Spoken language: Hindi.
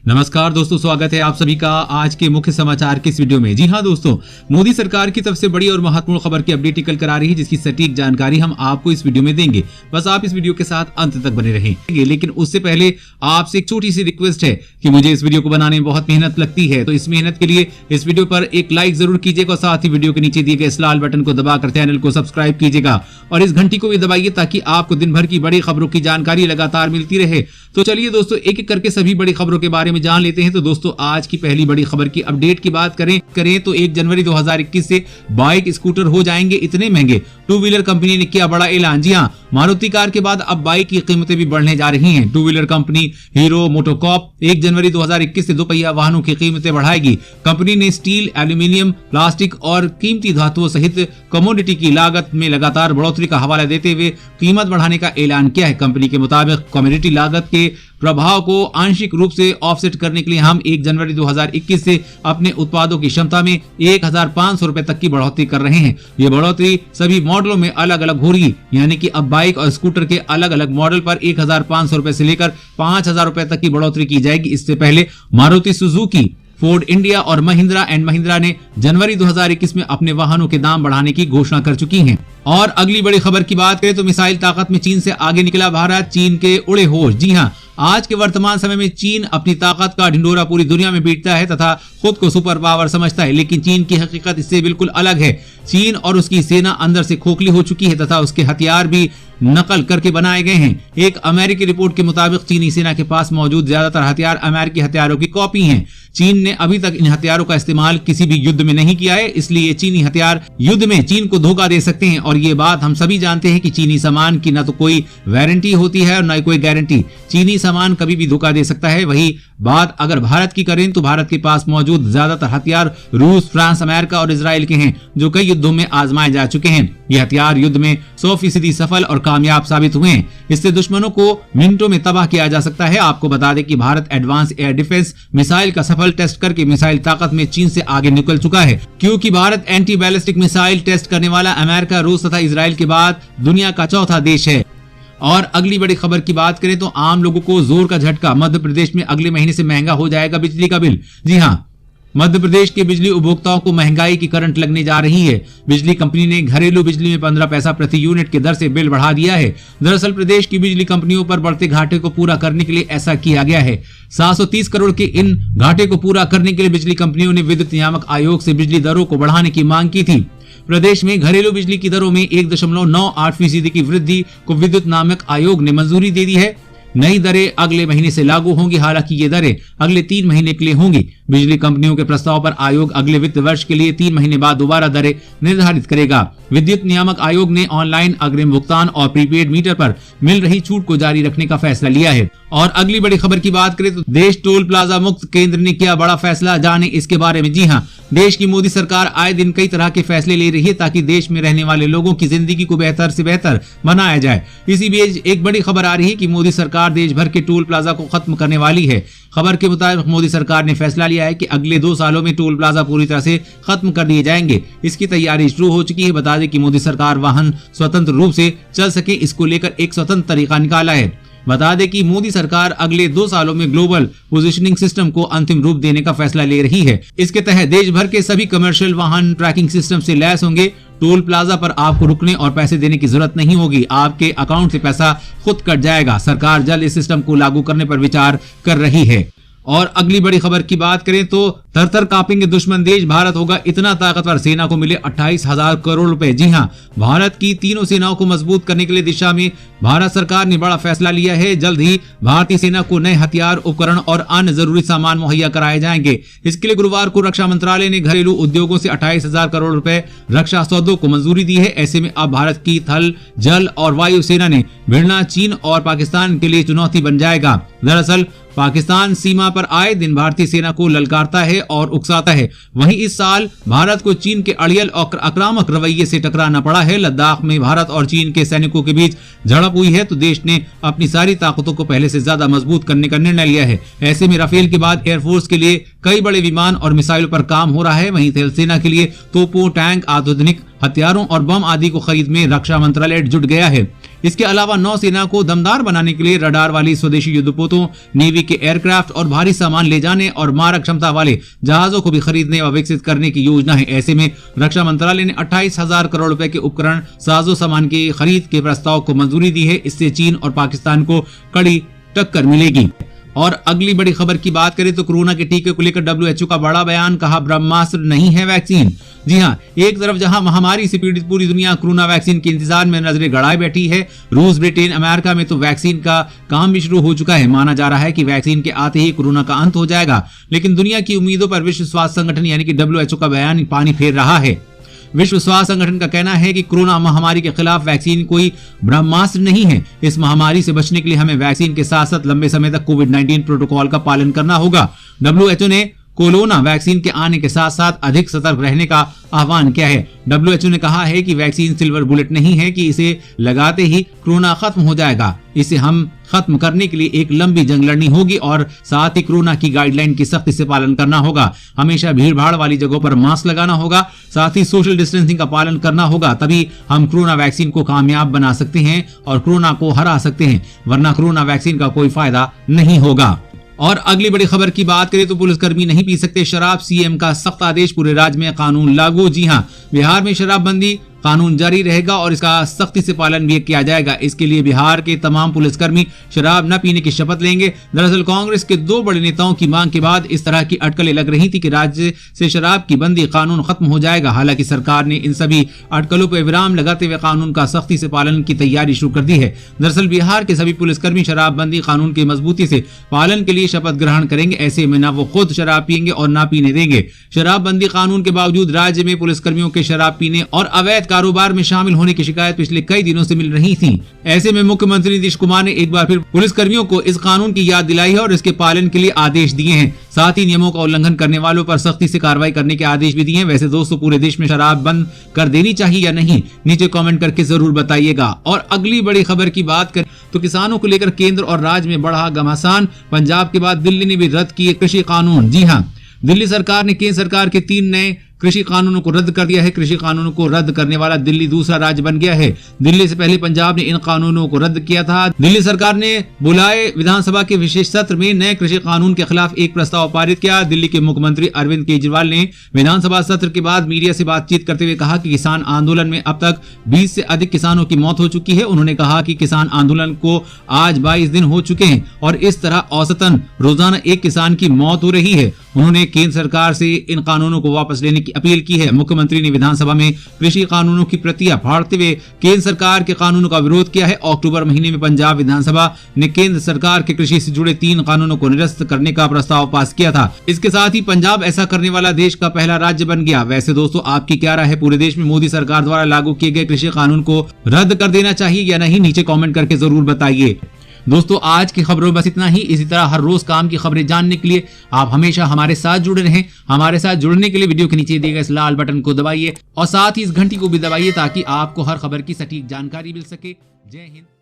नमस्कार दोस्तों, स्वागत है आप सभी का आज के मुख्य समाचार के इस वीडियो में। जी हां दोस्तों, मोदी सरकार की तरफ से बड़ी और महत्वपूर्ण खबर की अपडेट निकल कर आ रही है, जिसकी सटीक जानकारी हम आपको इस वीडियो में देंगे। बस आप इस वीडियो के साथ अंत तक बने रहेंगे। लेकिन उससे पहले आपसे एक छोटी सी रिक्वेस्ट है कि मुझे इस वीडियो को बनाने में बहुत मेहनत लगती है, तो इस मेहनत के लिए इस वीडियो पर एक लाइक जरूर कीजिएगा और साथ ही वीडियो के नीचे दिए गए इस लाल बटन को दबाकर चैनल को सब्सक्राइब कीजिएगा और इस घंटी को भी दबाइए ताकि आपको दिन भर की बड़ी खबरों की जानकारी लगातार मिलती रहे। तो चलिए दोस्तों, एक एक करके सभी बड़ी खबरों के बारे में जान लेते हैं। तो दोस्तों, आज की पहली बड़ी खबर की अपडेट की बात करें तो 1 जनवरी 2021 से बाइक स्कूटर हो जाएंगे इतने महंगे। टू व्हीलर कंपनी ने किया बड़ा ऐलान। जी हां, मारुति कार के बाद अब बाइक की कीमतें भी बढ़ने जा रही हैं। Two wheeler company hero MotoCorp 1 जनवरी 2021 से दोपहिया वाहनों की कीमतें बढ़ाएगी। कंपनी ने स्टील, एल्यूमिनियम, प्लास्टिक और कीमती धातुओं सहित कमोडिटी की लागत में लगातार बढ़ोतरी का हवाला देते हुए कीमत बढ़ाने का ऐलान किया है। कंपनी के मुताबिक कमोडिटी लागत के प्रभाव को आंशिक रूप से ऑफसेट करने के लिए हम 1 जनवरी 2021 से अपने उत्पादों की क्षमता में 1500 रुपए तक की बढ़ोतरी कर रहे हैं। ये बढ़ोतरी सभी मॉडलों में अलग अलग हो रही है, यानी कि अब बाइक और स्कूटर के अलग अलग मॉडल पर 1500 रुपए से लेकर 5000 रुपए तक की बढ़ोतरी की जाएगी। इससे पहले मारुति सुजुकी, फोर्ड इंडिया और महिंद्रा एंड महिंद्रा ने जनवरी 2021 में अपने वाहनों के दाम बढ़ाने की घोषणा कर चुकी हैं। और अगली बड़ी खबर की बात करें तो मिसाइल ताकत में चीन से आगे निकला भारत, चीन के उड़े होश। जी हां, आज के वर्तमान समय में चीन अपनी ताकत का ढिंडोरा पूरी दुनिया में पीटता है तथा खुद को सुपर पावर समझता है, लेकिन चीन की हकीकत इससे बिल्कुल अलग है। चीन और उसकी सेना अंदर से खोखली हो चुकी है तथा उसके हथियार भी नकल करके बनाए गए हैं। एक अमेरिकी रिपोर्ट के मुताबिक चीनी सेना के पास मौजूद ज्यादातर हथियार अमेरिकी हथियारों की कॉपी हैं। चीन ने अभी तक इन हथियारों का इस्तेमाल किसी भी युद्ध में नहीं किया है, इसलिए चीनी हथियार युद्ध में चीन को धोखा दे सकते हैं। और ये बात हम सभी जानते हैं कि चीनी सामान की न तो कोई वारंटी होती है और न कोई गारंटी। चीनी सामान कभी भी धोखा दे सकता है। वही बात अगर भारत की करें तो भारत के पास मौजूद ज्यादातर हथियार रूस, फ्रांस, अमेरिका और इजराइल के हैं, जो कई युद्धों में आजमाए जा चुके हैं। ये हथियार युद्ध में 100% सफल और कामयाब साबित हुए हैं। इससे दुश्मनों को मिनटों में तबाह किया जा सकता है। आपको बता दें कि Bharat advance air defence missile का सफल टेस्ट करके मिसाइल ताकत में चीन से आगे निकल चुका है, क्योंकि Bharat anti ballistic missile test करने वाला अमेरिका, रूस तथा इजराइल के बाद दुनिया का चौथा देश है। और अगली बड़ी खबर की बात करें तो आम लोगों को जोर का झटका। मध्य प्रदेश में अगले महीने से महंगा हो जाएगा बिजली का बिल। जी हां, मध्य प्रदेश के बिजली उपभोक्ताओं को महंगाई की करंट लगने जा रही है। बिजली कंपनी ने घरेलू बिजली में 15 पैसा प्रति यूनिट की दर से बिल बढ़ा दिया है। दरअसल प्रदेश की बिजली कंपनियों पर बढ़ते घाटे को पूरा करने के लिए ऐसा किया गया है। 730 करोड़ के इन घाटे को पूरा करने के लिए बिजली कंपनियों ने विद्युत नियामक आयोग से बिजली दरों को बढ़ाने की मांग की थी। प्रदेश में घरेलू बिजली की दरों में 1.98% की वृद्धि को विद्युत नियामक आयोग ने मंजूरी दे दी है। नई दरें अगले महीने से लागू होंगी। हालांकि ये दरें अगले 3 महीने के लिए होंगी। बिजली कंपनियों के प्रस्ताव पर आयोग अगले वित्त वर्ष के लिए 3 महीने बाद दोबारा दरें निर्धारित करेगा। विद्युत नियामक आयोग ने ऑनलाइन अग्रिम भुगतान और प्रीपेड मीटर पर मिल रही छूट को जारी रखने का फैसला लिया है। और अगली बड़ी खबर की बात करें तो देश टोल प्लाजा मुक्त, केंद्र ने किया बड़ा फैसला, जाने इसके बारे में। जी हां, देश की मोदी सरकार आए दिन कई तरह के फैसले ले रही है ताकि देश में रहने वाले लोगों की जिंदगी को बेहतर से बेहतर बनाया जाए। इसी बीच एक बड़ी खबर आ रही है कि मोदी सरकार देश भर के टोल प्लाजा को खत्म करने वाली है। खबर के मुताबिक मोदी सरकार ने फैसला लिया है कि अगले 2 सालों में टोल प्लाजा पूरी तरह से खत्म कर दिए जाएंगे। इसकी तैयारी शुरू हो चुकी है। बता दें कि मोदी सरकार वाहन स्वतंत्र रूप से चल सके, इसको लेकर एक स्वतंत्र तरीका निकाला है। बता दें कि मोदी सरकार अगले 2 सालों में ग्लोबल पोजीशनिंग सिस्टम को अंतिम रूप देने का फैसला ले रही है। इसके तहत देश भर के सभी कमर्शियल वाहन ट्रैकिंग सिस्टम से लैस होंगे। टोल प्लाजा पर आपको रुकने और पैसे देने की जरूरत नहीं होगी, आपके अकाउंट से पैसा खुद कट जाएगा। सरकार जल्द इस सिस्टम को लागू करने पर विचार कर रही है। और अगली बड़ी खबर की बात करें तो थर-थर कांपेंगे दुश्मन देश, भारत होगा इतना ताकतवर, सेना को मिले 28,000 करोड़ रुपए। जी हां, भारत की तीनों सेनाओं को मजबूत करने के लिए दिशा में भारत सरकार ने बड़ा फैसला लिया है। जल्द ही भारतीय सेना को नए हथियार, उपकरण और अन्य जरूरी सामान मुहैया कराए जाएंगे। इसके लिए गुरुवार को रक्षा मंत्रालय ने घरेलू उद्योगों से 28,000 करोड़ रुपए रक्षा सौदों को मंजूरी दी है। ऐसे में अब भारत की थल, जल और वायु सेना ने भिड़ना चीन और पाकिस्तान के लिए चुनौती बन जाएगा। दरअसल पाकिस्तान सीमा पर आए दिन भारतीय सेना को ललकारता है और उकसाता है। वहीं इस साल भारत को चीन के अड़ियल और आक्रामक रवैये से टकराना पड़ा है। लद्दाख में भारत और चीन के सैनिकों के बीच झड़प हुई है, तो देश ने अपनी सारी ताकतों को पहले से ज्यादा मजबूत करने का निर्णय लिया है। ऐसे में राफेल के बाद एयरफोर्स के लिए कई बड़े विमान और मिसाइलों पर काम हो रहा है। वहीं थलसेना के लिए तोपों, टैंक, आधुनिक हथियारों और बम आदि को खरीद में रक्षा मंत्रालय जुट गया है। इसके अलावा नौसेना को दमदार बनाने के लिए रडार वाली स्वदेशी युद्धपोतों, नेवी के एयरक्राफ्ट और भारी सामान ले जाने और मारक क्षमता वाले जहाजों को भी खरीदने और विकसित करने की योजना है। ऐसे में रक्षा मंत्रालय ने 28,000 करोड़ रुपए के उपकरण, साजो सामान की खरीद के प्रस्ताव को मंजूरी दी है। इससे चीन और पाकिस्तान को कड़ी टक्कर मिलेगी। और अगली बड़ी खबर की बात करें तो कोरोना के टीके को लेकर WHO का बड़ा बयान, कहा ब्रह्मास्त्र नहीं है वैक्सीन। जी हां, एक तरफ जहां महामारी से पीड़ित पूरी दुनिया कोरोना वैक्सीन के इंतजार में नजरें गड़ाए बैठी है, रूस, ब्रिटेन, अमेरिका में तो वैक्सीन का काम भी शुरू हो चुका है। माना जा रहा है कि वैक्सीन के आते ही कोरोना का अंत हो जाएगा, लेकिन दुनिया की उम्मीदों पर विश्व स्वास्थ्य संगठन यानी कि WHO का बयान पानी फेर रहा है। विश्व स्वास्थ्य संगठन का कहना है कि कोरोना महामारी के खिलाफ वैक्सीन कोई ब्रह्मास्त्र नहीं है। इस महामारी से बचने के लिए हमें वैक्सीन के साथ साथ लंबे समय तक कोविड-19 प्रोटोकॉल का पालन करना होगा। WHO ने कोरोना वैक्सीन के आने के साथ साथ अधिक सतर्क रहने का आह्वान किया है। WHO ने कहा है कि वैक्सीन सिल्वर बुलेट नहीं है कि इसे लगाते ही कोरोना खत्म हो जाएगा। इसे हम खत्म करने के लिए एक लंबी जंग लड़नी होगी और साथ ही कोरोना की गाइडलाइन की सख्ती से पालन करना होगा। हमेशा भीड़ भाड़ वाली जगहों पर मास्क लगाना होगा, साथ ही सोशल डिस्टेंसिंग का पालन करना होगा। तभी हम कोरोना वैक्सीन को कामयाब बना सकते हैं और कोरोना को हरा सकते हैं, वरना कोरोना वैक्सीन का कोई फायदा नहीं होगा। और अगली बड़ी खबर की बात करें तो पुलिसकर्मी नहीं पी सकते शराब, सीएम का सख्त आदेश, पूरे राज्य में कानून लागू। जी हां, बिहार में शराबबंदी कानून जारी रहेगा और इसका सख्ती से पालन भी किया जाएगा। इसके लिए बिहार के तमाम पुलिसकर्मी शराब न पीने की शपथ लेंगे। दरअसल कांग्रेस के दो बड़े नेताओं की मांग के बाद इस तरह की अटकलें लग रही थी कि राज्य से शराब की बंदी कानून खत्म हो जाएगा। हालांकि सरकार ने इन सभी अटकलों पर विराम लगाते हुए कानून का सख्ती से पालन की तैयारी शुरू कर दी है। दरअसल बिहार के सभी पुलिसकर्मी शराबबंदी कानून की मजबूती से पालन के लिए शपथ ग्रहण करेंगे। ऐसे में न वो खुद शराब पियेंगे और न पीने देंगे। शराबबंदी कानून के बावजूद राज्य में पुलिसकर्मियों के शराब पीने और अवैध कारोबार में शामिल होने की शिकायत पिछले कई दिनों से मिल रही थी। ऐसे में मुख्यमंत्री नीतीश कुमार ने एक बार फिर पुलिसकर्मियों को इस कानून की याद दिलाई है और इसके पालन के लिए आदेश दिए हैं। साथ ही नियमों का उल्लंघन करने वालों पर सख्ती से कार्रवाई करने के आदेश भी दिए हैं। वैसे दोस्तों, पूरे देश में शराब बंद कर देनी चाहिए या नहीं, नीचे कमेंट करके जरूर बताइएगा। और अगली बड़ी खबर की बात करें तो किसानों को लेकर केंद्र और राज्य में बढ़ा घमासान। पंजाब के बाद दिल्ली ने भी रद्द किए कृषि कानून। जी हाँ, दिल्ली सरकार ने केंद्र सरकार के 3 नए कृषि कानूनों को रद्द कर दिया है। कृषि कानूनों को रद्द करने वाला दिल्ली दूसरा राज्य बन गया है। दिल्ली से पहले पंजाब ने इन कानूनों को रद्द किया था। दिल्ली सरकार ने बुलाए विधानसभा के विशेष सत्र में नए कृषि कानून के खिलाफ एक प्रस्ताव पारित किया। दिल्ली के मुख्यमंत्री अरविंद केजरीवाल ने विधानसभा सत्र के बाद मीडिया से बातचीत करते हुए कहा कि किसान आंदोलन में अब तक 20 से अधिक किसानों की मौत हो चुकी है। उन्होंने कहा कि किसान आंदोलन को आज 22 दिन हो चुके हैं और इस तरह औसतन रोजाना एक किसान की मौत हो रही है। उन्होंने केंद्र सरकार से इन कानूनों को वापस लेने की अपील की है। मुख्यमंत्री ने विधानसभा में कृषि कानूनों की प्रतियां फाड़ते हुए केंद्र सरकार के कानूनों का विरोध किया है। अक्टूबर महीने में पंजाब विधानसभा ने केंद्र सरकार के कृषि से जुड़े 3 कानूनों को निरस्त करने का प्रस्ताव पास किया था। इसके साथ ही पंजाब ऐसा करने वाला देश का पहला राज्य बन गया। वैसे दोस्तों, आपकी क्या राय है? पूरे देश में मोदी सरकार द्वारा लागू किए गए कृषि कानून को रद्द कर देना चाहिए या नहीं? नीचे कमेंट करके जरूर बताइए। दोस्तों, आज की खबरों में बस इतना ही। इसी तरह हर रोज काम की खबरें जानने के लिए आप हमेशा हमारे साथ जुड़े रहें। हमारे साथ जुड़ने के लिए वीडियो के नीचे दिए गए इस लाल बटन को दबाइए और साथ ही इस घंटी को भी दबाइए ताकि आपको हर खबर की सटीक जानकारी मिल सके। जय हिंद।